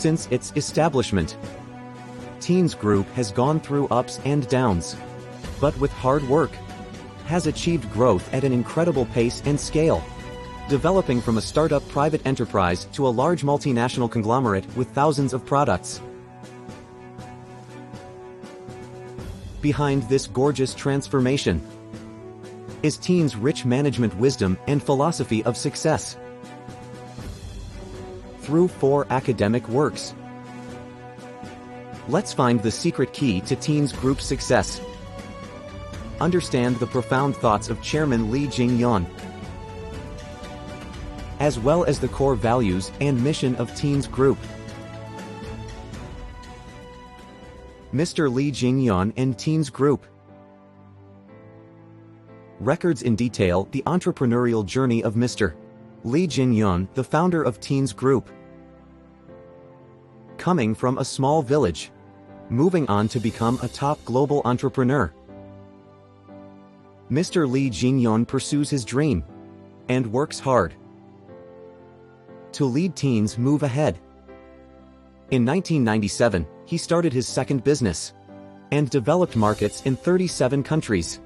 Since its establishment, TIENS Group has gone through ups and downs, but with hard work, has achieved growth at an incredible pace and scale, developing from a startup private enterprise to a large multinational conglomerate with thousands of products. Behind this gorgeous transformation is TIENS' rich management wisdom and philosophy of success. Through 4 academic works, let's find the secret key to TIENS Group's success. Understand the profound thoughts of Chairman Li Jingyan, as well as the core values and mission of TIENS Group. Mr. Li Jingyan and TIENS Group. Records in detail the entrepreneurial journey of Mr. Li Jingyan, the founder of TIENS Group. Coming from a small village, moving on to become a top global entrepreneur. Mr. Li Jingyan pursues his dream and works hard to lead TIENS move ahead. In 1997, he started his second business and developed markets in 37 countries.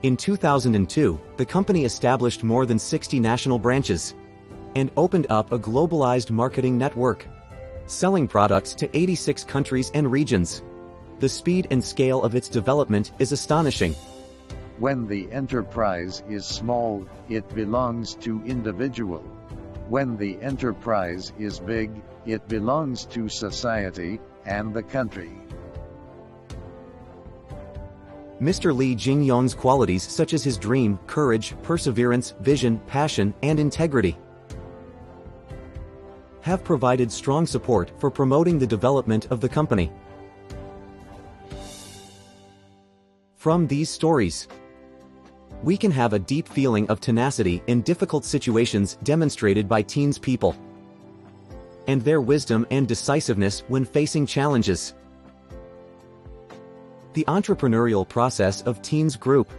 In 2002, the company established more than 60 national branches and opened up a globalized marketing network, selling products to 86 countries and regions. The speed and scale of its development is astonishing. When the enterprise is small, it belongs to individual. When the enterprise is big, it belongs to society and the country. Mr. Li Jingyan's qualities such as his dream, courage, perseverance, vision, passion, and integrity have provided strong support for promoting the development of the company. From these stories, we can have a deep feeling of tenacity in difficult situations demonstrated by TIENS people, and their wisdom and decisiveness when facing challenges. The entrepreneurial process of TIENS Group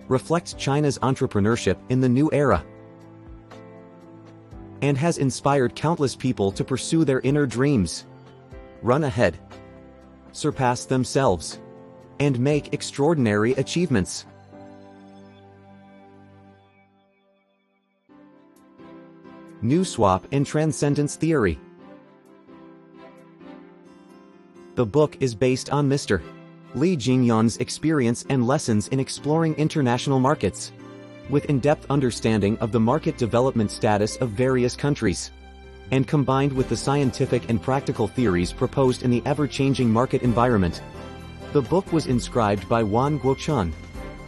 reflects China's entrepreneurship in the new era and has inspired countless people to pursue their inner dreams, run ahead, surpass themselves, and make extraordinary achievements. New Swap and Transcendence Theory. The book is based on Mr. Li Jingyan's experience and lessons in exploring international markets, with in-depth understanding of the market development status of various countries, and combined with the scientific and practical theories proposed in the ever-changing market environment. The book was inscribed by Wan Guochun,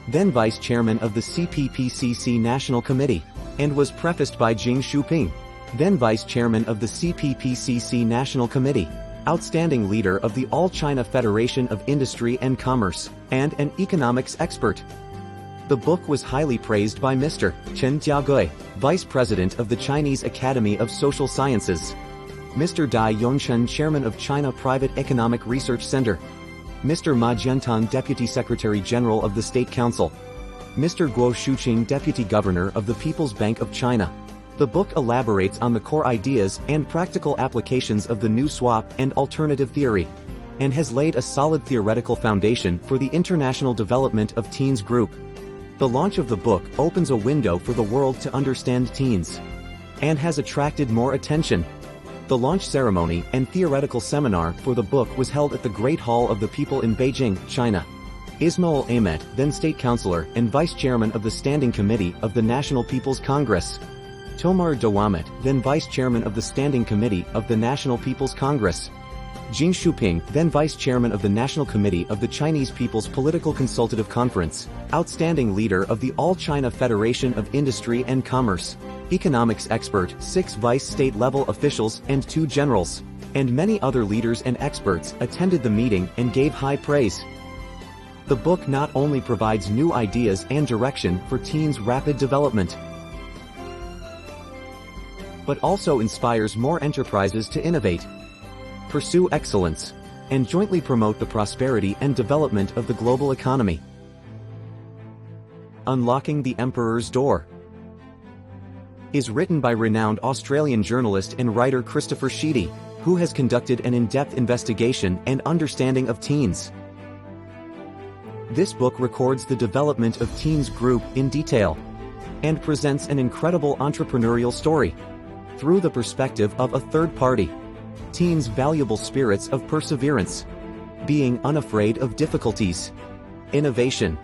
then Vice Chairman of the CPPCC National Committee, and was prefaced by Jing Shuping, then Vice Chairman of the CPPCC National Committee, outstanding leader of the All-China Federation of Industry and Commerce, and an economics expert. The book was highly praised by Mr. Chen Jiagui, Vice President of the Chinese Academy of Social Sciences, Mr. Dai Yongchen, Chairman of China Private Economic Research Center, Mr. Ma Jiantong, Deputy Secretary General of the State Council, Mr. Guo Shuqing, Deputy Governor of the People's Bank of China. The book elaborates on the core ideas and practical applications of the New Swap and alternative theory, and has laid a solid theoretical foundation for the international development of TIENS Group. The launch of the book opens a window for the world to understand TIENS, and has attracted more attention. The launch ceremony and theoretical seminar for the book was held at the Great Hall of the People in Beijing, China. Ismail Ahmet, then State Councilor and Vice Chairman of the Standing Committee of the National People's Congress, Tomar Dawamet, then Vice Chairman of the Standing Committee of the National People's Congress, Jing Shuping, then Vice Chairman of the National Committee of the Chinese People's Political Consultative Conference, outstanding leader of the All-China Federation of Industry and Commerce, economics expert, 6 vice state-level officials and 2 generals, and many other leaders and experts attended the meeting and gave high praise. The book not only provides new ideas and direction for TIENS' rapid development, but also inspires more enterprises to innovate, pursue excellence, and jointly promote the prosperity and development of the global economy. Unlocking the Emperor's Door is written by renowned Australian journalist and writer Christopher Sheedy, who has conducted an in-depth investigation and understanding of TIENS. This book records the development of TIENS Group in detail and presents an incredible entrepreneurial story through the perspective of a third party. TIENS' valuable spirits of perseverance, being unafraid of difficulties, innovation,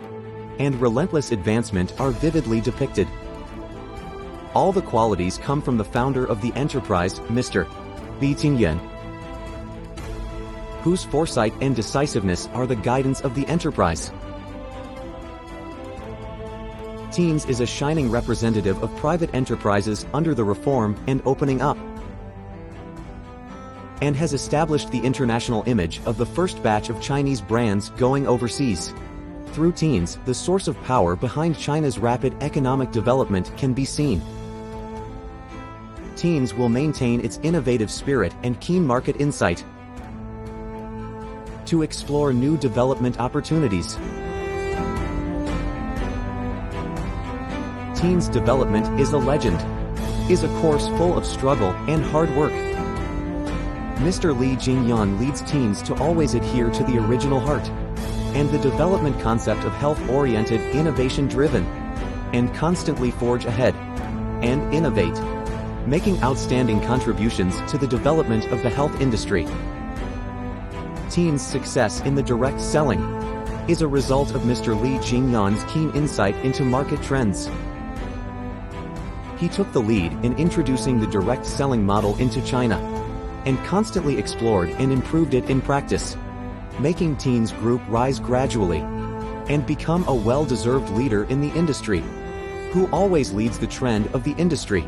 and relentless advancement are vividly depicted. All the qualities come from the founder of the enterprise, Mr. Li Jingyan, whose foresight and decisiveness are the guidance of the enterprise. TIENS is a shining representative of private enterprises under the reform and opening up, and has established the international image of the first batch of Chinese brands going overseas. Through TIENS, the source of power behind China's rapid economic development can be seen. TIENS will maintain its innovative spirit and keen market insight to explore new development opportunities. TIENS development is a legend, is a course full of struggle and hard work. Mr. Li Jingyan leads TIENS to always adhere to the original heart and the development concept of health-oriented, innovation-driven, and constantly forge ahead and innovate, making outstanding contributions to the development of the health industry. TIENS' success in the direct selling is a result of Mr. Li Jingyan's keen insight into market trends. He took the lead in introducing the direct selling model into China and constantly explored and improved it in practice, making TIENS Group rise gradually and become a well-deserved leader in the industry, who always leads the trend of the industry.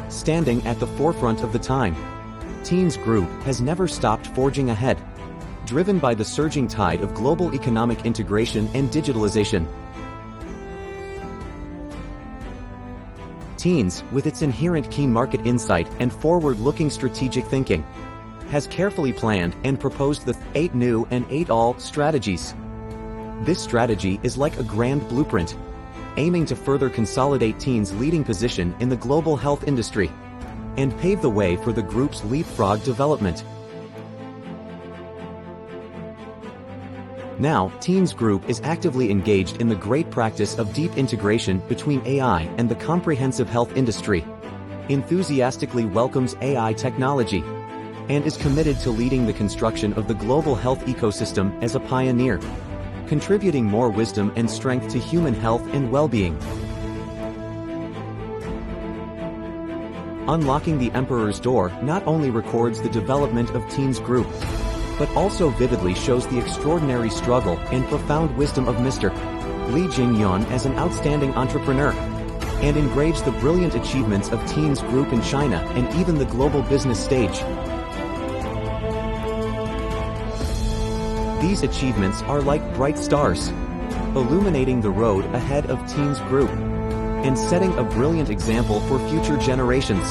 Standing at the forefront of the time, TIENS Group has never stopped forging ahead, driven by the surging tide of global economic integration and digitalization. TIENS, with its inherent keen market insight and forward-looking strategic thinking, has carefully planned and proposed the 8 new and 8 all strategies. This strategy is like a grand blueprint, aiming to further consolidate TIENS' leading position in the global health industry and pave the way for the group's leapfrog development. Now, TIENS Group is actively engaged in the great practice of deep integration between AI and the comprehensive health industry, enthusiastically welcomes AI technology, and is committed to leading the construction of the global health ecosystem as a pioneer, contributing more wisdom and strength to human health and well-being. Unlocking the Emperor's Door not only records the development of TIENS Group, but also vividly shows the extraordinary struggle and profound wisdom of Mr. Li Jingyan as an outstanding entrepreneur, and engraves the brilliant achievements of TIENS Group in China and even the global business stage. These achievements are like bright stars, illuminating the road ahead of TIENS Group, and setting a brilliant example for future generations.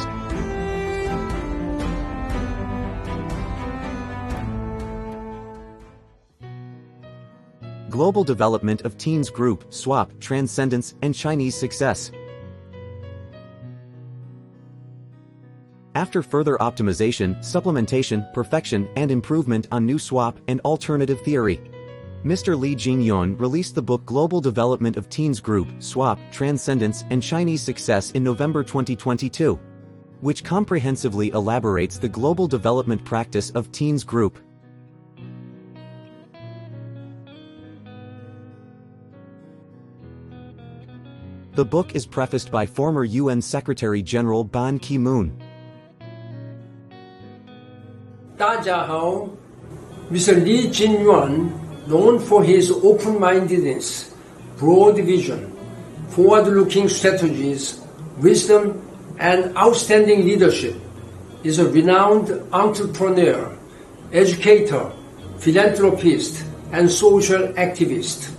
Global development of TIENS Group, swap, transcendence, and Chinese success. After further optimization, supplementation, perfection, and improvement on new swap and alternative theory, Mr. Li Jingyan released the book Global Development of TIENS Group, Swap, Transcendence, and Chinese Success in November 2022, which comprehensively elaborates the global development practice of TIENS Group. The book is prefaced by former UN Secretary-General Ban Ki-moon. 大家好, Mr. Li Jingyan, known for his open-mindedness, broad vision, forward-looking strategies, wisdom, and outstanding leadership, is a renowned entrepreneur, educator, philanthropist, and social activist.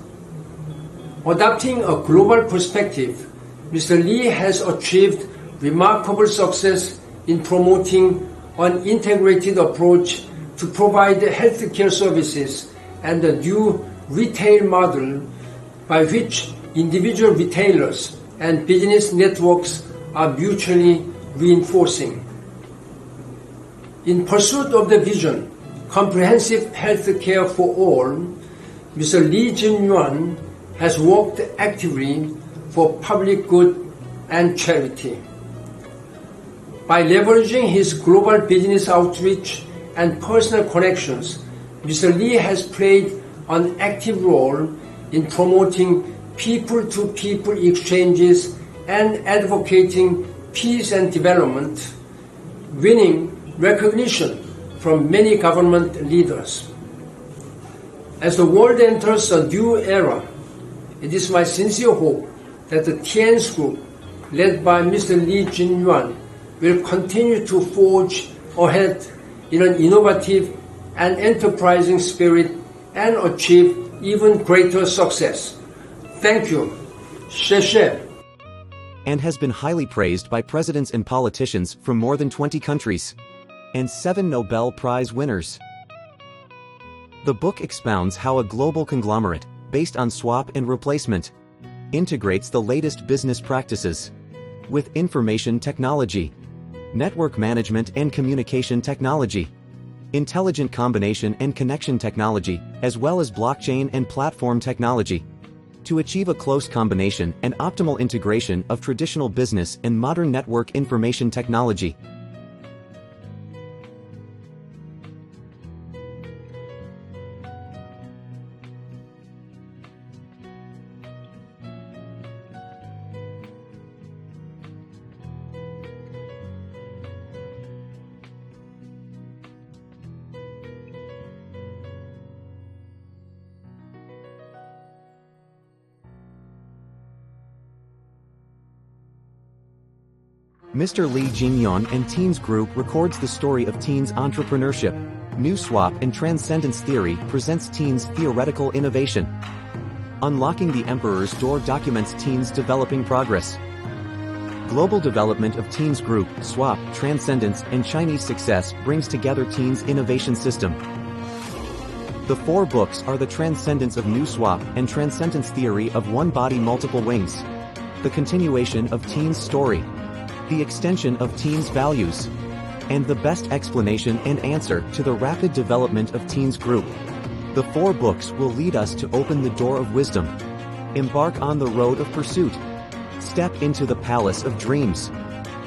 Adopting a global perspective, Mr. Li has achieved remarkable success in promoting an integrated approach to provide healthcare services and a new retail model by which individual retailers and business networks are mutually reinforcing. In pursuit of the vision, comprehensive health care for all, Mr. Lee Jin-yuan has worked actively for public good and charity. By leveraging his global business outreach and personal connections, Mr. Lee has played an active role in promoting people-to-people exchanges and advocating peace and development, winning recognition from many government leaders. As the world enters a new era, it is my sincere hope that the TIENS Group, led by Mr. Lee Jin-yuan, will continue to forge ahead in an innovative and enterprising spirit and achieve even greater success. Thank you. 谢谢. And has been highly praised by presidents and politicians from more than 20 countries and 7 Nobel Prize winners. The book expounds how a global conglomerate, based on swap and replacement, integrates the latest business practices with information technology, network management and communication technology, intelligent combination and connection technology, as well as blockchain and platform technology, to achieve a close combination and optimal integration of traditional business and modern network information technology. Mr. Lee Jin-yuan and TIENS Group records the story of TIENS entrepreneurship. New Swap and Transcendence Theory presents TIENS theoretical innovation. Unlocking the Emperor's Door documents TIENS developing progress. Global development of TIENS Group, Swap, Transcendence, and Chinese success brings together TIENS innovation system. The 4 books are the Transcendence of New Swap and Transcendence Theory of One Body Multiple Wings, the continuation of TIENS story, the extension of TIENS values, and the best explanation and answer to the rapid development of TIENS Group. The 4 books will lead us to open the door of wisdom, embark on the road of pursuit, step into the palace of dreams,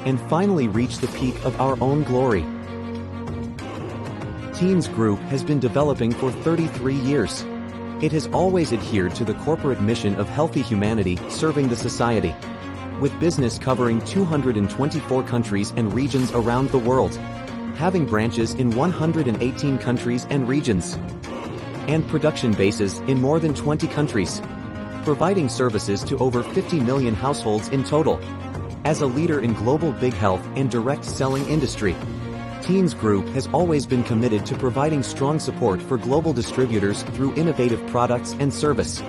and finally reach the peak of our own glory. TIENS Group has been developing for 33 years. It has always adhered to the corporate mission of healthy humanity serving the society, with business covering 224 countries and regions around the world, having branches in 118 countries and regions, and production bases in more than 20 countries, providing services to over 50 million households in total. As a leader in global big health and direct selling industry, TIENS Group has always been committed to providing strong support for global distributors through innovative products and service.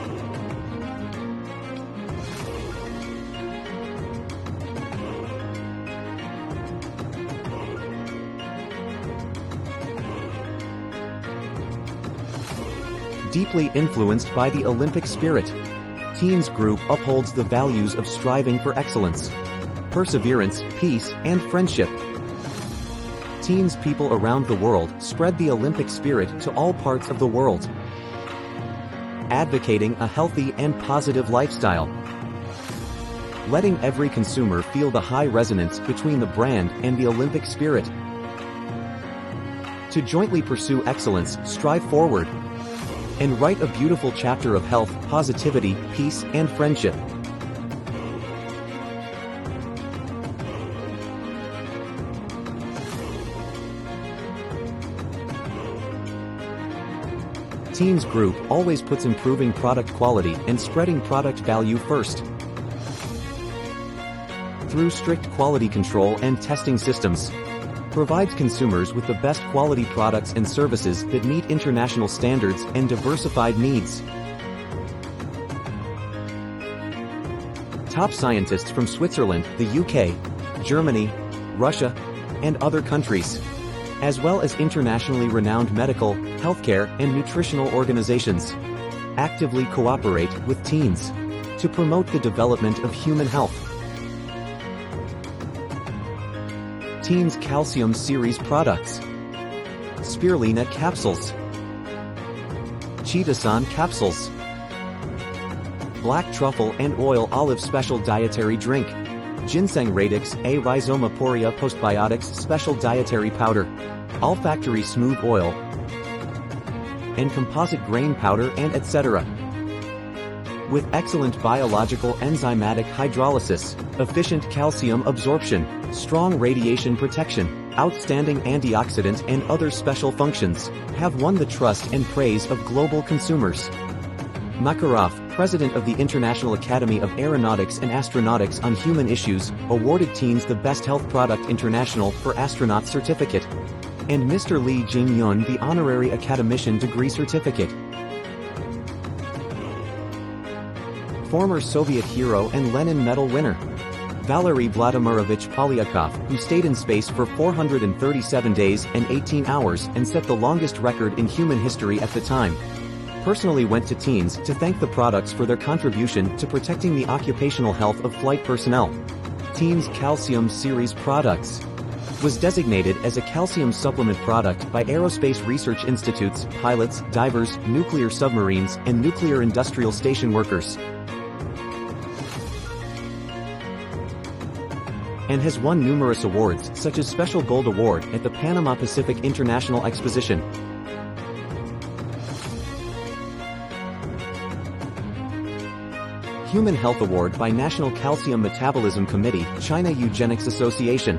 Deeply influenced by the Olympic spirit, TIENS Group upholds the values of striving for excellence, perseverance, peace, and friendship. TIENS people around the world spread the Olympic spirit to all parts of the world, advocating a healthy and positive lifestyle, letting every consumer feel the high resonance between the brand and the Olympic spirit. To jointly pursue excellence, strive forward, and write a beautiful chapter of health, positivity, peace, and friendship. TIENS Group always puts improving product quality and spreading product value first. Through strict quality control and testing systems, provides consumers with the best quality products and services that meet international standards and diversified needs. Top scientists from Switzerland, the UK, Germany, Russia, and other countries, as well as internationally renowned medical, healthcare, and nutritional organizations, actively cooperate with TIENS to promote the development of human health. TIENS Calcium Series products Spirulina capsules, Chitosan capsules, black truffle and oil olive special dietary drink, ginseng radix A rhizomoporia postbiotics special dietary powder, olfactory smooth oil, and composite grain powder and etc. With excellent biological enzymatic hydrolysis, efficient calcium absorption, strong radiation protection, outstanding antioxidant and other special functions, have won the trust and praise of global consumers. Makarov, president of the International Academy of Aeronautics and Astronautics on Human Issues, awarded TIENS the Best Health Product International for Astronaut Certificate, and Mr. Lee Jing-yun the Honorary Academician Degree Certificate. Former Soviet hero and Lenin Medal winner, Valery Vladimirovich Polyakov, who stayed in space for 437 days and 18 hours and set the longest record in human history at the time, personally went to TIENS to thank the products for their contribution to protecting the occupational health of flight personnel. TIENS Calcium Series products was designated as a calcium supplement product by aerospace research institutes, pilots, divers, nuclear submarines, and nuclear industrial station workers, and has won numerous awards such as Special Gold Award at the Panama Pacific International Exposition, Human Health Award by National Calcium Metabolism Committee, China Eugenics Association,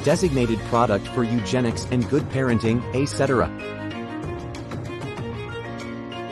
Designated Product for Eugenics and Good Parenting, etc.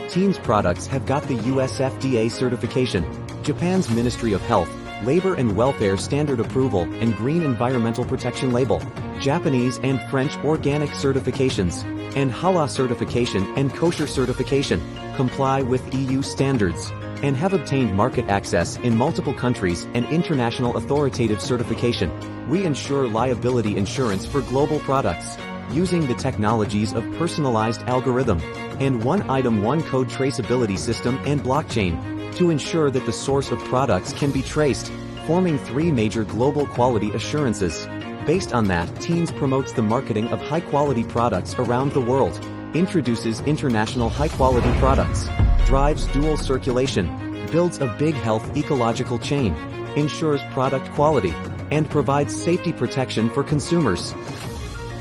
TIENS products have got the US FDA certification, Japan's Ministry of Health, Labor and Welfare Standard Approval and Green Environmental Protection Label, Japanese and French Organic certifications, and Halal certification and Kosher certification, comply with EU standards, and have obtained market access in multiple countries and international authoritative certification. We ensure liability insurance for global products, using the technologies of personalized algorithm, and one item one code traceability system and blockchain, to ensure that the source of products can be traced, forming 3 major global quality assurances. Based on that, TIENS promotes the marketing of high-quality products around the world, introduces international high-quality products, drives dual circulation, builds a big health ecological chain, ensures product quality, and provides safety protection for consumers.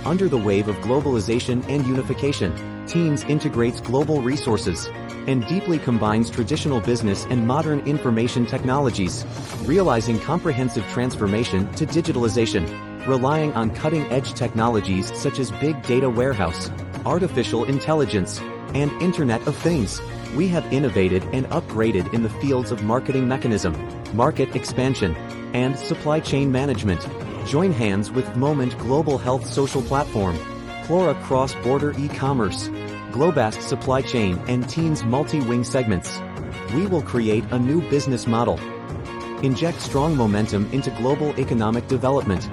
Under the wave of globalization and unification, TIENS integrates global resources and deeply combines traditional business and modern information technologies, realizing comprehensive transformation to digitalization, relying on cutting-edge technologies such as big data warehouse, artificial intelligence, and Internet of Things. We have innovated and upgraded in the fields of marketing mechanism, market expansion, and supply chain management. Join hands with Moment Global Health Social Platform, Clora Cross-Border E-Commerce, Globast Supply Chain and TIENS Multi-Wing Segments. We will create a new business model, inject strong momentum into global economic development,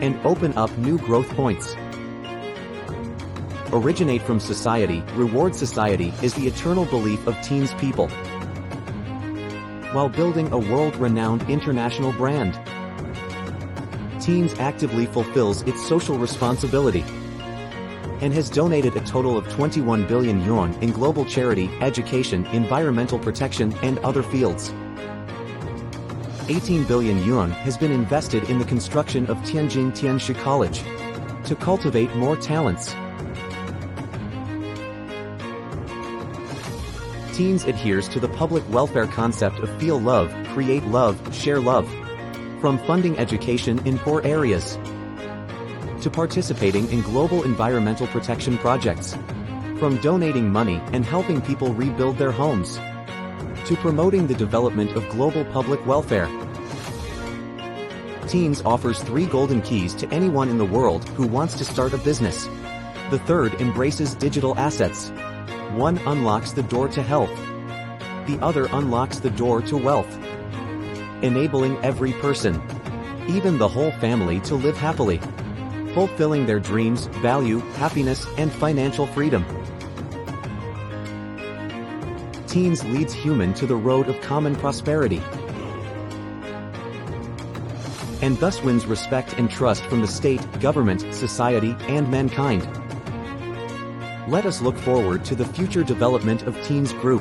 and open up new growth points. Originate from society, reward society is the eternal belief of TIENS people, while building a world-renowned international brand. TIENS actively fulfills its social responsibility and has donated a total of 21 billion yuan in global charity, education, environmental protection, and other fields. 18 billion yuan has been invested in the construction of Tianjin Tianshi College to cultivate more talents. TIENS adheres to the public welfare concept of feel love, create love, share love. From funding education in poor areas, to participating in global environmental protection projects, from donating money and helping people rebuild their homes, to promoting the development of global public welfare. TIENS offers 3 golden keys to anyone in the world who wants to start a business. The third embraces digital assets. One unlocks the door to health. The other unlocks the door to wealth, enabling every person, even the whole family, to live happily, fulfilling their dreams, value, happiness, and financial freedom. TIENS leads human to the road of common prosperity. and thus wins respect and trust from the state, government, society, and mankind. Let us look forward to the future development of TIENS Group.